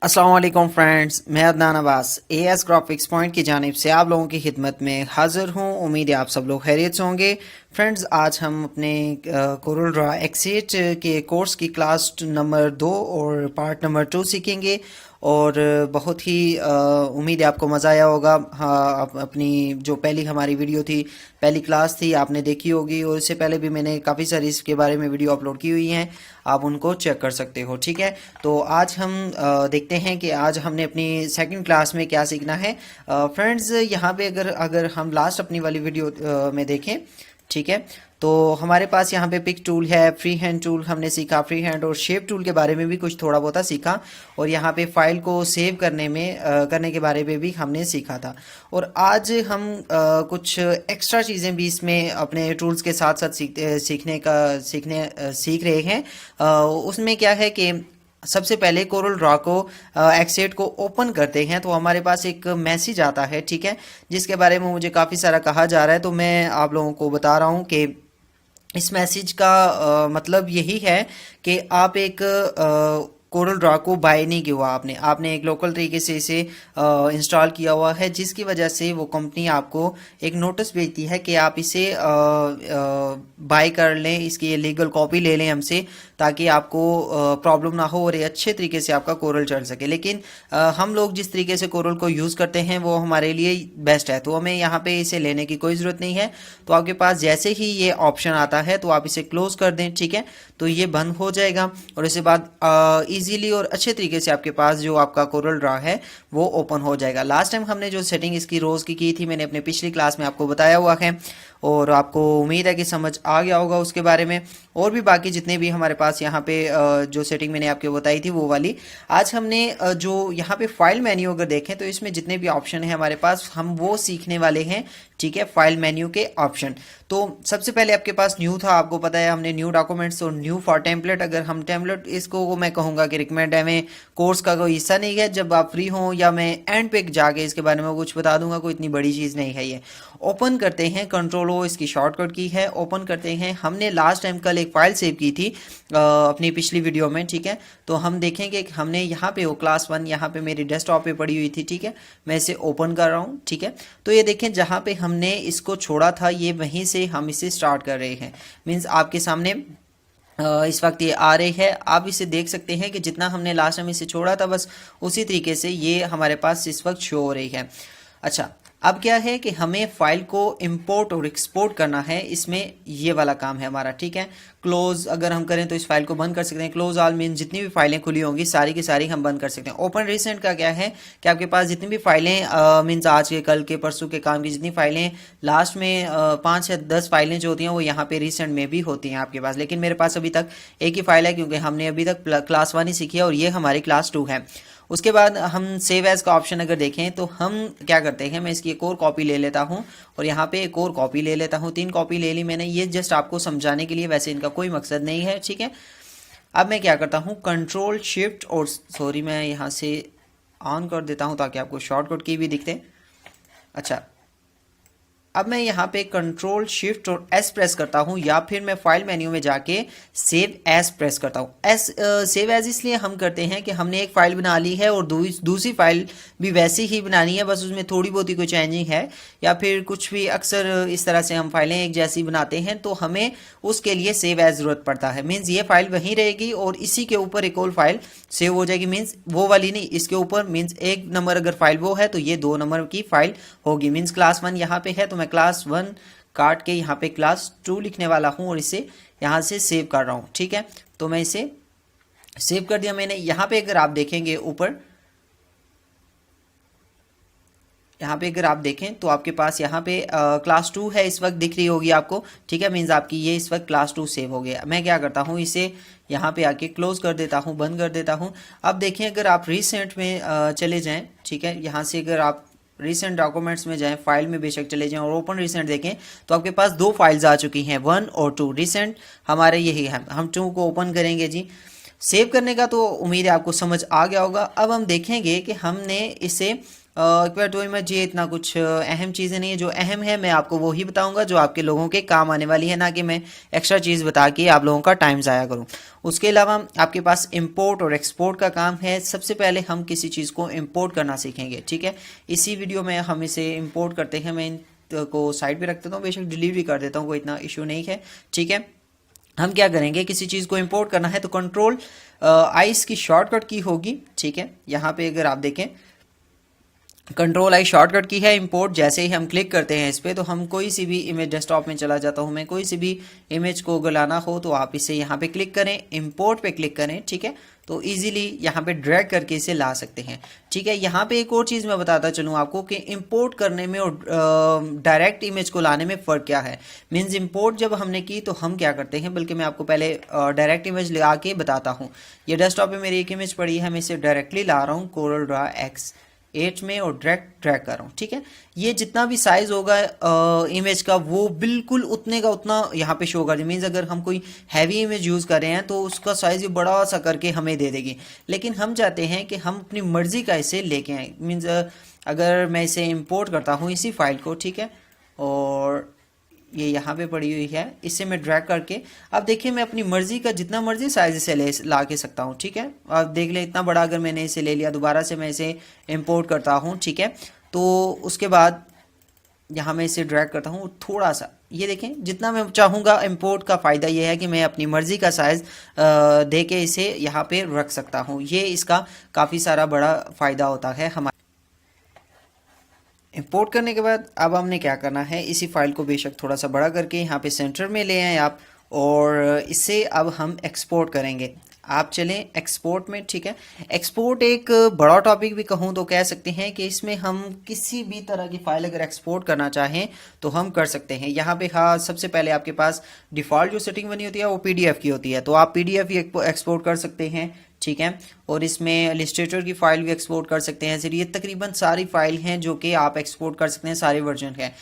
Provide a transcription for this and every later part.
अस्सलाम वालेकुम फ्रेंड्स, मैं Adnan Abbas as graphics point की जानिब से आप लोगों की खिदमत में हाजिर हूँ। उम्मीद है आप सब लोग खैरियत से होंगे। फ्रेंड्स, आज हम अपने कोरल ड्रा एक्स8 के कोर्स की क्लास नंबर 2 और पार्ट नंबर 2 सीखेंगे और बहुत ही उम्मीद है आपको मज़ा आया होगा। हाँ, अपनी जो पहली हमारी वीडियो थी, पहली क्लास थी, आपने देखी होगी और इससे पहले भी मैंने काफ़ी सारी इसके बारे में वीडियो अपलोड की हुई हैं, आप उनको चेक कर सकते हो। ठीक है, तो आज हम देखते हैं कि आज हमने अपनी सेकंड क्लास में क्या सीखना है। फ्रेंड्स, यहाँ पे अगर अगर हम लास्ट अपनी वाली वीडियो में देखें, ठीक है, तो हमारे पास यहाँ पे पिक टूल है, फ्री हैंड टूल हमने सीखा, फ्री हैंड और शेप टूल के बारे में भी कुछ थोड़ा बहुत सीखा और यहाँ पे फाइल को सेव करने में करने के बारे में भी हमने सीखा था। और आज हम कुछ एक्स्ट्रा चीज़ें भी इसमें अपने टूल्स के साथ साथ सीख रहे हैं। उसमें क्या है कि सबसे पहले कोरल ड्रॉ को एक्स8 को ओपन करते हैं तो हमारे पास एक मैसेज आता है, ठीक है, जिसके बारे में मुझे काफ़ी सारा कहा जा रहा है। तो मैं आप लोगों को बता रहा हूँ कि इस मैसेज का मतलब यही है कि आप एक कोरल ड्रॉ को बाय नहीं किया हुआ, आपने एक लोकल तरीके से इसे इंस्टॉल किया हुआ है, जिसकी वजह से वो कंपनी आपको एक नोटिस भेजती है कि आप इसे बाय कर लें, इसकी लीगल कॉपी ले लें हमसे, ताकि आपको प्रॉब्लम ना हो और ये अच्छे तरीके से आपका कोरल चल सके। लेकिन हम लोग जिस तरीके से कोरल को यूज़ करते हैं वो हमारे लिए बेस्ट है, तो हमें यहाँ पे इसे लेने की कोई ज़रूरत नहीं है। तो आपके पास जैसे ही ये ऑप्शन आता है तो आप इसे क्लोज कर दें, ठीक है, तो ये बंद हो जाएगा और इसके बाद इजीली और अच्छे तरीके से आपके पास जो आपका कोरल ड्रॉ है वो ओपन हो जाएगा। लास्ट टाइम हमने जो सेटिंग इसकी रोज़ की थी, मैंने अपने पिछली क्लास में आपको बताया हुआ है और आपको उम्मीद है कि समझ आ गया होगा उसके बारे में। और भी बाकी जितने भी हमारे पास यहाँ पे जो सेटिंग मैंने आपको बताई थी वो वाली, आज हमने जो यहाँ पे फाइल मेन्यू अगर देखें तो इसमें जितने भी ऑप्शन है हमारे पास, हम वो सीखने वाले हैं, ठीक है, फाइल मेन्यू के ऑप्शन। तो सबसे पहले आपके पास न्यू था, आपको पता है हमने न्यू डॉक्यूमेंट्स और न्यू फॉर टेम्पलेट। अगर हम टेम्पलेट इसको मैं कहूँगा कि रिकमेंड है, में कोर्स का कोई हिस्सा नहीं है, जब आप फ्री हों या मैं एंड पे जाके इसके बारे में कुछ बता दूंगा, कोई इतनी बड़ी चीज़ नहीं है ये। ओपन करते हैं, कंट्रोल ओ इसकी शॉर्टकट की है, ओपन करते हैं। हमने लास्ट टाइम कल एक फाइल सेव की थी अपनी पिछली वीडियो में, ठीक है, तो हम देखेंगे कि हमने यहाँ पे वो क्लास 1 यहाँ पे मेरी डेस्कटॉप पे पड़ी हुई थी, ठीक है, मैं इसे ओपन कर रहा हूँ, ठीक है। तो ये देखें जहाँ पे हमने इसको छोड़ा था ये वहीं से हम इसे स्टार्ट कर रहे हैं। मीन्स आपके सामने इस वक्त ये आ रही है, आप इसे देख सकते हैं कि जितना हमने लास्ट टाइम इसे छोड़ा था बस उसी तरीके से ये हमारे पास इस वक्त शो हो रही है। अच्छा, अब क्या है कि हमें फाइल को इंपोर्ट और एक्सपोर्ट करना है, इसमें ये वाला काम है हमारा, ठीक है। क्लोज अगर हम करें तो इस फाइल को बंद कर सकते हैं, क्लोज ऑल मीन जितनी भी फाइलें खुली होंगी सारी की सारी हम बंद कर सकते हैं। ओपन रिसेंट का क्या है कि आपके पास जितनी भी फाइलें मीन्स आज के, कल के, परसों के काम की जितनी फाइलें लास्ट में 5 या 10 फाइलें जो होती हैं वो यहाँ पे रिसेंट में भी होती हैं आपके पास, लेकिन मेरे पास अभी तक एक ही फाइल है क्योंकि हमने अभी तक क्लास 1 ही सीखी है और ये हमारी क्लास 2 है। उसके बाद हम सेव एज का ऑप्शन अगर देखें तो हम क्या करते हैं, मैं इसकी एक और कॉपी ले लेता हूं और यहाँ पे एक और कॉपी ले लेता हूं, 3 कॉपी ले ली मैंने, ये जस्ट आपको समझाने के लिए, वैसे इनका कोई मकसद नहीं है, ठीक है। अब मैं क्या करता हूँ, कंट्रोल शिफ्ट और सॉरी मैं यहाँ से ऑन कर देता हूँ ताकि आपको शॉर्टकट की भी दिखते। अच्छा, अब मैं यहाँ पे कंट्रोल शिफ्ट और एस प्रेस करता हूँ या फिर मैं फाइल मेन्यू में जाके सेव एज प्रेस करता हूँ। सेव एज इसलिए हम करते हैं कि हमने एक फाइल बना ली है और दूसरी फाइल भी वैसी ही बनानी है, बस उसमें थोड़ी बहुत ही कोई चेंजिंग है या फिर कुछ भी, अक्सर इस तरह से हम फाइलें एक जैसी बनाते हैं तो हमें उसके लिए सेव एज जरूरत पड़ता है। मीन्स ये फाइल वहीं रहेगी और इसी के ऊपर एक और फाइल सेव हो जाएगी, मीन्स वो वाली नहीं, इसके ऊपर, मीन्स 1 नंबर अगर फाइल वो है तो ये 2 नंबर की फाइल होगी। मीन्स क्लास 1 यहाँ पे है तो मैं क्लास 1 काट के यहाँ पे क्लास 2 लिखने वाला हूँ और इसे यहाँ से सेव कर रहा हूँ, ठीक है। तो मैं इसे सेव कर दिया मैंने। यहाँ पे अगर आप देखेंगे ऊपर, यहाँ पे अगर आप देखें तो आपके पास यहाँ पे क्लास 2 है इस वक्त दिख रही होगी आपको, ठीक है, मीन्स आपकी ये इस वक्त क्लास 2 सेव हो गया। मैं क्या करता हूँ, इसे यहाँ पे आके क्लोज कर देता हूँ, बंद कर देता हूँ। अब देखें अगर आप रिसेंट में चले जाएं, ठीक है, यहाँ से अगर आप रिसेंट डॉक्यूमेंट्स में जाएं, फाइल में बेशक चले जाएं और ओपन रिसेंट देखें तो आपके पास 2 फाइल्स आ चुकी हैं, 1 और 2। रिसेंट हमारे यही है, हम 2 को ओपन करेंगे जी। सेव करने का तो उम्मीद है आपको समझ आ गया होगा। अब हम देखेंगे कि हमने इसे इक्वल इमेज, ये इतना कुछ अहम चीज़ें नहीं है। जो अहम है मैं आपको वो ही बताऊंगा जो आपके लोगों के काम आने वाली है, ना कि मैं एक्स्ट्रा चीज़ बता के आप लोगों का टाइम ज़ाया करूं। उसके अलावा आपके पास इंपोर्ट और एक्सपोर्ट का काम है। सबसे पहले हम किसी चीज़ को इंपोर्ट करना सीखेंगे, ठीक है। इसी वीडियो में हम इसे इंपोर्ट करते हैं। मैं को साइड पे रख देता हूँ, बेशक डिलीट भी कर देता हूँ, कोई इतना इशू नहीं है, ठीक है। हम क्या करेंगे, किसी चीज़ को इंपोर्ट करना है तो कंट्रोल आई इसकी शॉर्टकट की होगी, ठीक है। यहाँ पे अगर आप देखें कंट्रोल आई शॉर्टकट की है। इंपोर्ट जैसे ही हम क्लिक करते हैं इस पर, तो हम कोई सी भी इमेज, डेस्कटॉप में चला जाता हूँ मैं, कोई सी भी इमेज को अगर लाना हो तो आप इसे यहाँ पे क्लिक करें, इंपोर्ट पे क्लिक करें, ठीक है। तो इजीली यहाँ पे ड्रैग करके इसे ला सकते हैं, ठीक है। यहाँ पे एक और चीज़ मैं बताता चलूँ आपको कि इंपोर्ट करने में और डायरेक्ट इमेज को लाने में फ़र्क क्या है। मीन्स इंपोर्ट जब हमने की तो हम क्या करते हैं, बल्कि मैं आपको पहले डायरेक्ट इमेज लगा के बताता हूँ। ये डेस्कटॉप पे मेरी एक इमेज पड़ी है, मैं इसे डायरेक्टली ला रहा हूँ कोरल ड्रा X8 में और ड्रैग कर रहा हूँ, ठीक है। ये जितना भी साइज होगा इमेज का वो बिल्कुल उतने का उतना यहाँ पे शो कर देगी। मीन्स अगर हम कोई हैवी इमेज यूज़ कर रहे हैं तो उसका साइज ये बड़ा सा करके हमें दे देगी, लेकिन हम चाहते हैं कि हम अपनी मर्जी का इसे लेके आए। मीन्स अगर मैं इसे इंपोर्ट करता हूँ इसी फाइल को, ठीक है, और ये यहाँ पे पड़ी हुई है, इससे मैं ड्रैग करके अब देखिए मैं अपनी मर्जी का जितना मर्जी साइज इसे ला के सकता हूँ, ठीक है। अब देख ले इतना बड़ा अगर मैंने इसे ले लिया, दोबारा से मैं इसे इंपोर्ट करता हूँ, ठीक है। तो उसके बाद यहाँ मैं इसे ड्रैग करता हूँ थोड़ा सा, ये देखें जितना मैं चाहूँगा। इंपोर्ट का फ़ायदा ये है कि मैं अपनी मर्ज़ी का साइज़ दे के इसे यहाँ पे रख सकता हूँ। ये इसका काफ़ी सारा बड़ा फ़ायदा होता है हमारे। इंपोर्ट करने के बाद अब हमने क्या करना है, इसी फाइल को बेशक थोड़ा सा बड़ा करके यहाँ पे सेंटर में ले आए आप, और इसे अब हम एक्सपोर्ट करेंगे। आप चलें एक्सपोर्ट में, ठीक है। एक्सपोर्ट एक बड़ा टॉपिक भी कहूँ तो कह सकते हैं कि इसमें हम किसी भी तरह की फाइल अगर एक्सपोर्ट करना चाहें तो हम कर सकते हैं। यहाँ पे हाँ, सबसे पहले आपके पास डिफ़ॉल्ट जो सेटिंग बनी होती है वो पीडीएफ की होती है, तो आप पीडीएफ ही एक्सपोर्ट कर सकते हैं, ठीक है। और इसमें इलस्ट्रेटर की फाइल भी एक्सपोर्ट कर सकते हैं। ये तकरीबन सारी फाइल हैं जो कि आप एक्सपोर्ट कर सकते हैं, सारे वर्जन हैं।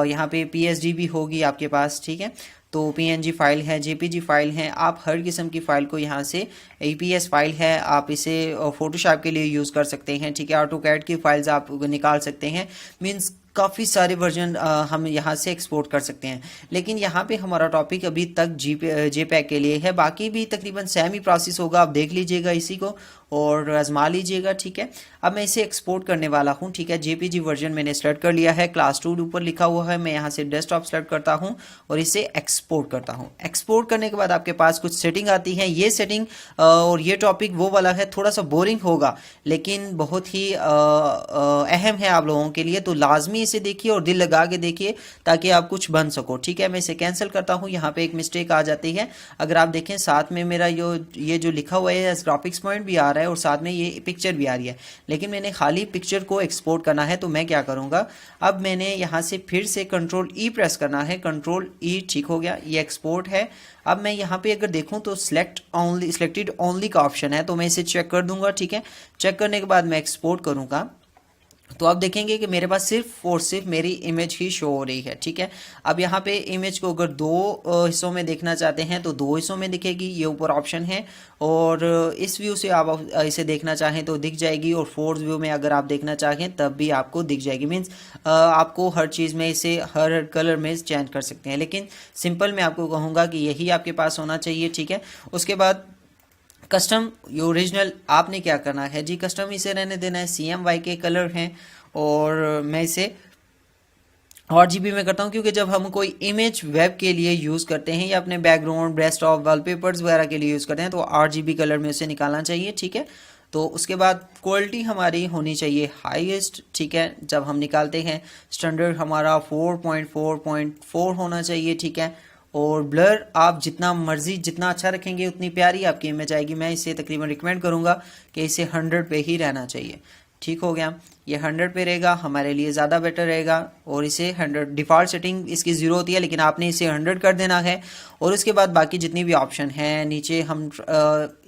यहाँ पे पीएसडी भी होगी आपके पास, ठीक है। तो पीएनजी फाइल है, जेपीजी फाइल है, आप हर किस्म की फ़ाइल को यहाँ से, ईपीएस फाइल है, आप इसे फोटोशॉप के लिए यूज़ कर सकते हैं, ठीक है। ऑटोकैड की फाइल्स आप निकाल सकते हैं। मीन्स काफ़ी सारे वर्जन हम यहाँ से एक्सपोर्ट कर सकते हैं। लेकिन यहाँ पे हमारा टॉपिक अभी तक जेपैग के लिए है, बाकी भी तकरीबन सेम ही प्रोसेस होगा। आप देख लीजिएगा इसी को और आजमा लीजिएगा, ठीक है। अब मैं इसे एक्सपोर्ट करने वाला हूँ, ठीक है। जेपीजी वर्जन मैंने सेलेक्ट कर लिया है, क्लास 2 ऊपर लिखा हुआ है। मैं यहाँ से डेस्कटॉप सेलेक्ट करता हूँ और इसे एक्सपोर्ट करता हूँ। एक्सपोर्ट करने के बाद आपके पास कुछ सेटिंग आती है। ये सेटिंग और ये टॉपिक वो वाला है, थोड़ा सा बोरिंग होगा लेकिन बहुत ही अहम है आप लोगों के लिए, तो लाजमी इसे देखिए और दिल लगा के देखिए ताकि आप कुछ बन सको, ठीक है। मैं इसे कैंसिल करता हूँ। यहाँ पे एक मिस्टेक आ जाती है, अगर आप देखें साथ में मेरा ये जो लिखा हुआ है ग्राफिक्स पॉइंट भी आ रहा है और साथ में ये पिक्चर भी आ रही है, लेकिन मैंने खाली पिक्चर को एक्सपोर्ट करना है। तो मैं क्या करूँगा, अब मैंने यहाँ से फिर से कंट्रोल ई प्रेस करना है, कंट्रोल ई, ठीक हो गया, ये एक्सपोर्ट है। अब मैं यहाँ पे अगर देखूँ तो सिलेक्टेड ओनली का ऑप्शन है, तो मैं इसे चेक कर दूंगा, ठीक है। चेक करने के बाद मैं एक्सपोर्ट करूँगा तो आप देखेंगे कि मेरे पास सिर्फ और सिर्फ मेरी इमेज ही शो हो रही है, ठीक है। अब यहाँ पे इमेज को अगर दो हिस्सों में देखना चाहते हैं तो दो हिस्सों में दिखेगी, ये ऊपर ऑप्शन है। और इस व्यू से आप इसे देखना चाहें तो दिख जाएगी, और फोर्थ व्यू में अगर आप देखना चाहें तब भी आपको दिख जाएगी। मीन्स आपको हर चीज़ में इसे हर कलर में चेंज कर सकते हैं, लेकिन सिंपल मैं आपको कहूँगा कि यही आपके पास होना चाहिए, ठीक है। उसके बाद कस्टम ओरिजिनल आपने क्या करना है जी, कस्टम इसे रहने देना है। CMY के कलर हैं और मैं इसे RGB में करता हूँ, क्योंकि जब हम कोई इमेज वेब के लिए यूज़ करते हैं या अपने बैकग्राउंड, डेस्कटॉप, वॉलपेपर्स वगैरह के लिए यूज़ करते हैं तो RGB कलर में उसे निकालना चाहिए, ठीक है। तो उसके बाद क्वालिटी हमारी होनी चाहिए हाईएस्ट, ठीक है। जब हम निकालते हैं स्टैंडर्ड हमारा 4.4.4 होना चाहिए, ठीक है। और ब्लर आप जितना मर्जी जितना अच्छा रखेंगे उतनी प्यारी आपकी इमेज आएगी। मैं इसे तकरीबन रिकमेंड करूँगा कि इसे 100 पे ही रहना चाहिए, ठीक हो गया। ये 100 पे रहेगा हमारे लिए ज़्यादा बेटर रहेगा। और इसे 100 डिफ़ॉल्ट सेटिंग इसकी 0 होती है, लेकिन आपने इसे 100 कर देना है। और उसके बाद बाकी जितनी भी ऑप्शन हैं नीचे हम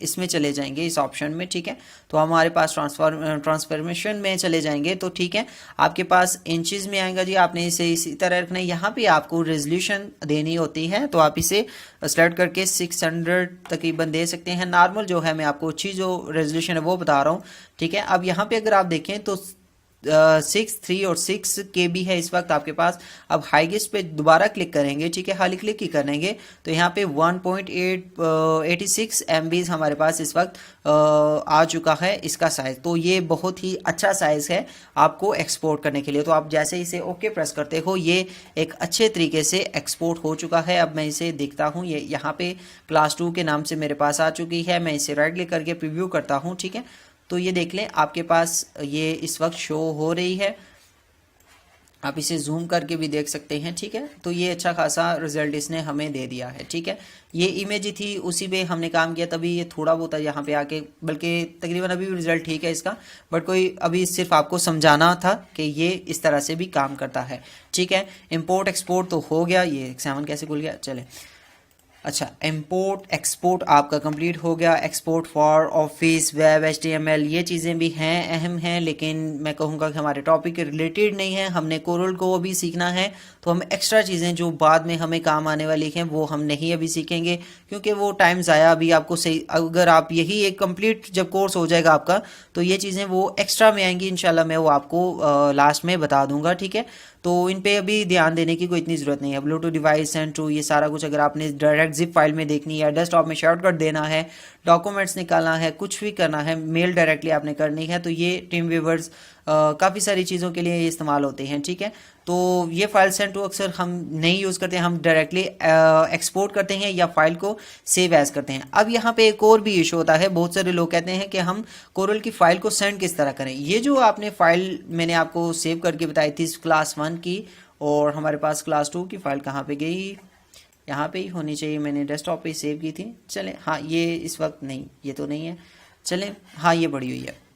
इसमें चले जाएंगे, इस ऑप्शन में, ठीक है। तो हमारे पास ट्रांसफॉर्मेशन में चले जाएंगे तो ठीक है, आपके पास इंचज़ में आएगा जी। आपने इसे इसी तरह रखना है। यहाँ पे आपको रेजोल्यूशन देनी होती है, तो आप इसे सेलेक्ट करके 600 तकरीबन दे सकते हैं। नॉर्मल जो है मैं आपको अच्छी जो रेजोल्यूशन है वो बता रहा हूँ, ठीक है। अब यहाँ पे अगर आप देखें तो 3 और 6 KB है इस वक्त आपके पास। अब हाईएस्ट पे दोबारा क्लिक करेंगे, ठीक है, खाली क्लिक ही करेंगे तो यहाँ पे 1.86 MB हमारे पास इस वक्त आ चुका है इसका साइज़। तो ये बहुत ही अच्छा साइज़ है आपको एक्सपोर्ट करने के लिए। तो आप जैसे इसे ओके प्रेस करते हो ये एक अच्छे तरीके से एक्सपोर्ट हो चुका है। अब मैं इसे देखता हूँ, ये यहाँ पे क्लास 2 के नाम से मेरे पास आ चुकी है। मैं इसे राइट क्लिक करके प्रीव्यू करता हूँ, ठीक है। तो ये देख लें आपके पास ये इस वक्त शो हो रही है, आप इसे जूम करके भी देख सकते हैं, ठीक है। तो ये अच्छा खासा रिजल्ट इसने हमें दे दिया है, ठीक है। ये इमेज ही थी, उसी पे हमने काम किया, तभी ये थोड़ा बहुत यहाँ पे आके, बल्कि तकरीबन अभी भी रिजल्ट ठीक है इसका, बट कोई अभी सिर्फ आपको समझाना था कि ये इस तरह से भी काम करता है, ठीक है। इंपोर्ट एक्सपोर्ट तो हो गया, ये एक्जामन कैसे खुल गया, चले। अच्छा, इंपोर्ट एक्सपोर्ट आपका कंप्लीट हो गया। Export for office, web, HTML ये चीज़ें भी हैं, अहम हैं, लेकिन मैं कहूँगा कि हमारे टॉपिक के रिलेटेड नहीं है। हमने कोरल को अभी सीखना है, तो हम एक्स्ट्रा चीज़ें जो बाद में हमें काम आने वाली हैं वो हम नहीं अभी सीखेंगे, क्योंकि वो टाइम ज़ाया अभी आपको सही। अगर आप यही एक कंप्लीट जब कोर्स हो जाएगा आपका, तो ये चीज़ें वो एक्स्ट्रा में आएंगी इंशाल्लाह, मैं वो आपको लास्ट में बता दूंगा, ठीक है। तो इन पे अभी ध्यान देने की कोई इतनी ज़रूरत नहीं है। ब्लूटूथ डिवाइस एंड टू ये सारा कुछ अगर आपने डायरेक्ट जिप फाइल में देखनी है, डेस्कटॉप में शॉर्टकट देना है, डॉक्यूमेंट्स निकालना है, कुछ भी करना है, मेल डायरेक्टली आपने करनी है, तो ये टीम व्यूवर्स काफ़ी सारी चीज़ों के लिए इस्तेमाल होते हैं, ठीक है। तो ये फाइल सेंड टू अक्सर हम नहीं यूज़ करते हैं, हम डायरेक्टली एक्सपोर्ट करते हैं या फाइल को सेव एज करते हैं। अब यहाँ पे एक और भी इशू होता है, बहुत सारे लोग कहते हैं कि हम कोरल की फ़ाइल को सेंड किस तरह करें। ये जो आपने फ़ाइल मैंने आपको सेव करके बताई थी क्लास 1 की, और हमारे पास क्लास 2 की फ़ाइल कहाँ पे गई, यहाँ पे ही होनी चाहिए, मैंने डेस्कटॉप पे सेव की थी। चलें, हाँ ये इस वक्त नहीं, ये तो नहीं है, चलें, हाँ ये पड़ी हुई है।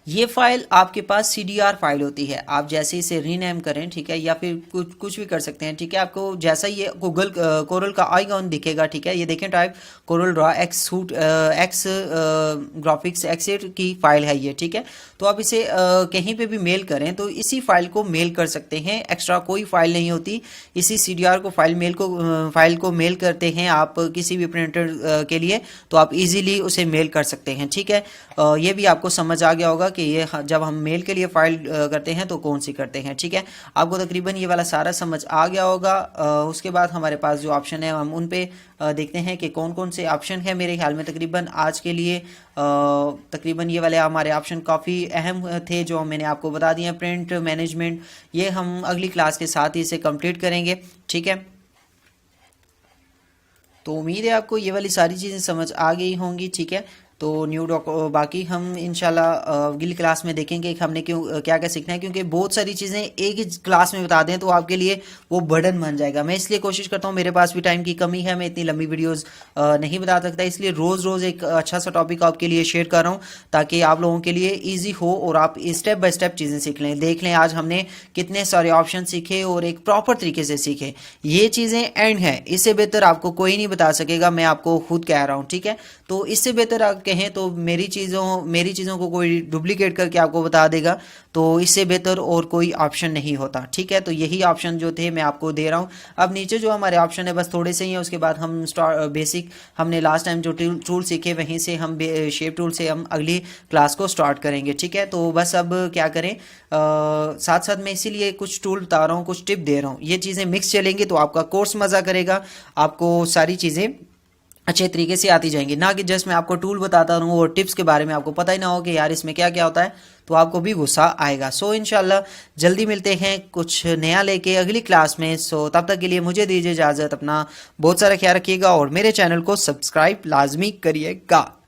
ये फाइल आपके पास CDR फाइल होती है, आप जैसे इसे रीनेम करें, ठीक है, या फिर कुछ भी कर सकते हैं, ठीक है। आपको जैसा ये गूगल कोरल का आइकॉन दिखेगा, ठीक है, ये देखें type Corel Draw X graphics X eight की फाइल है ये, ठीक है। तो आप इसे कहीं पे भी मेल करें तो इसी फाइल को मेल कर सकते हैं, एक्स्ट्रा कोई फाइल नहीं होती। इसी CDR को फाइल को मेल करते हैं आप किसी भी प्रिंटर के लिए, तो आप इजीली उसे मेल कर सकते हैं, ठीक है। ये भी आपको समझ आ गया होगा कि ये जब हम मेल के लिए फाइल करते हैं तो कौन सी करते हैं, ठीक है। आपको तकरीबन ये वाला सारा समझ आ गया होगा। उसके बाद हमारे पास जो ऑप्शन है हम उन पे देखते हैं कि कौन कौन से ऑप्शन है। मेरे ख्याल में तकरीबन आज के लिए तकरीबन ये वाले हमारे ऑप्शन काफ़ी अहम थे जो मैंने आपको बता दिए। प्रिंट मैनेजमेंट ये हम अगली क्लास के साथ ही इसे कंप्लीट करेंगे, ठीक है। तो उम्मीद है आपको ये वाली सारी चीज़ें समझ आ गई होंगी, ठीक है। तो बाकी हम इंशाल्लाह अगली क्लास में देखेंगे कि हमने क्या क्या सीखना है, क्योंकि बहुत सारी चीज़ें एक ही क्लास में बता दें तो आपके लिए वो बर्डन बन जाएगा। मैं इसलिए कोशिश करता हूँ, मेरे पास भी टाइम की कमी है, मैं इतनी लंबी वीडियोस नहीं बता सकता, इसलिए रोज़ रोज़ एक अच्छा सा टॉपिक आपके लिए शेयर कर रहा हूँ ताकि आप लोगों के लिए ईजी हो और आप स्टेप बाय स्टेप चीज़ें सीख लें। देख लें आज हमने कितने सारे ऑप्शन सीखे और एक प्रॉपर तरीके से सीखे। ये चीज़ें एंड है, इससे बेहतर आपको कोई नहीं बता सकेगा, मैं आपको खुद कह रहा हूँ, ठीक है। तो इससे बेहतर आप कहें तो मेरी चीज़ों को कोई डुप्लीकेट करके आपको बता देगा, तो इससे बेहतर और कोई ऑप्शन नहीं होता, ठीक है। तो यही ऑप्शन जो थे मैं आपको दे रहा हूँ। अब नीचे जो हमारे ऑप्शन है बस थोड़े से ही हैं, उसके बाद हम बेसिक हमने लास्ट टाइम जो टूल सीखे वहीं से हम शेप टूल से हम अगली क्लास को स्टार्ट करेंगे, ठीक है। तो बस अब क्या करें, साथ साथ मैं इसीलिए कुछ टूल बता रहा हूँ, कुछ टिप दे रहा हूँ, ये चीज़ें मिक्स चलेंगी तो आपका कोर्स मज़ा करेगा, आपको सारी चीज़ें अच्छे तरीके से आती जाएंगी। ना कि जस्ट मैं आपको टूल बताता रहूँ और टिप्स के बारे में आपको पता ही ना हो कि यार इसमें क्या क्या होता है, तो आपको भी गुस्सा आएगा। सो इंशाल्लाह जल्दी मिलते हैं कुछ नया लेके अगली क्लास में। सो तब तक के लिए मुझे दीजिए इजाज़त, अपना बहुत सारा ख्याल रखिएगा और मेरे चैनल को सब्सक्राइब लाजमी करिएगा।